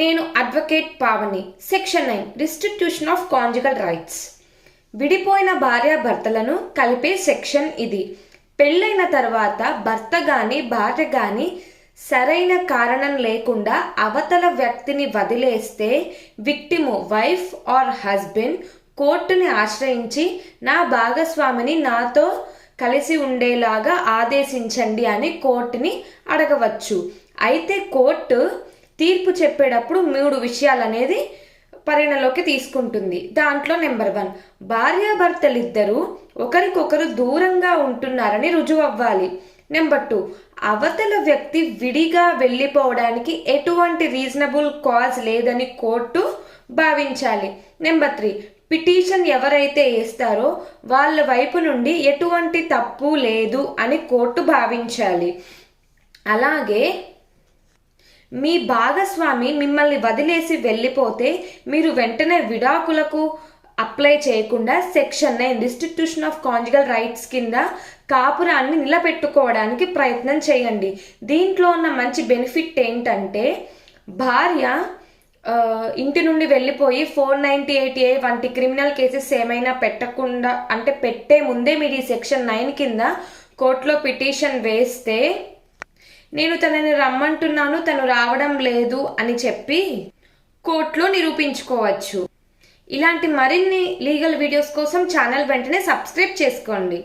నేను advocate Pavani. Section 9 restitution of conjugal rights. విడిపోయిన భార్యాభర్తలను కలిపే సెక్షన్ ఇది. పెళ్ళైన తర్వాత భర్త గాని భార్య గాని సరైన కారణం లేకుండా అవతల వ్యక్తిని వదిలేస్తే విక్టిము వైఫ్ ఆర్ హస్బెండ్ కోర్టుని ఆశ్రయించి నా భాగస్వామిని నాతో కలిసి ఉండేలాగా ఆదేశించండి అని కోర్టుని అడగవచ్చు. అయితే కోర్టు తీర్పు చెప్పేటప్పుడు 3 విషయాలు అనేది పరిగణలోకి తీసుకుంటుంది. దాంట్లో నెంబర్ 1, భార్యాభర్తలిద్దరూ ఒకరికొకరు దూరంగా ఉంటున్నారని రుజువు అవ్వాలి. నెంబర్ 2, అవతల వ్యక్తి విడిగా వెళ్ళిపోవడానికి ఎటువంటి రీజనబుల్ కాజ్ లేదని కోర్టు భావించాలి. నెంబర్ 3, పిటిషన్ ఎవరైతే వేస్తారో వాళ్ళ వైపు నుండి ఎటువంటి తప్పు లేదు అని కోర్టు భావించాలి. అలాగే మీ భాగస్వామి మిమ్మల్ని వదిలేసి వెళ్ళిపోతే మీరు వెంటనే విడాకులకు అప్లై చేయకుండా section 9 restitution of conjugal rights కింద కాపురాన్ని నిలబెట్టుకోవడానికి ప్రయత్నం చేయండి. దీంట్లో ఉన్న మంచి బెనిఫిట్ ఏంటంటే భార్య ఇంటి నుండి వెళ్ళిపోయి 498A వంటి క్రిమినల్ కేసెస్ ఏమైనా పెట్టకుండా అంటే పెట్టే ముందే మీరు ఈ సెక్షన్ 9 కింద కోర్టులో పిటిషన్ వేస్తే నేను తనని రమ్మంటున్నాను తను రావడం లేదు అని చెప్పి కోర్టులో నిరూపించుకోవచ్చు. ఇలాంటి మరిన్ని లీగల్ వీడియోస్ కోసం ఛానల్ వెంటనే సబ్స్క్రైబ్ చేసుకోండి.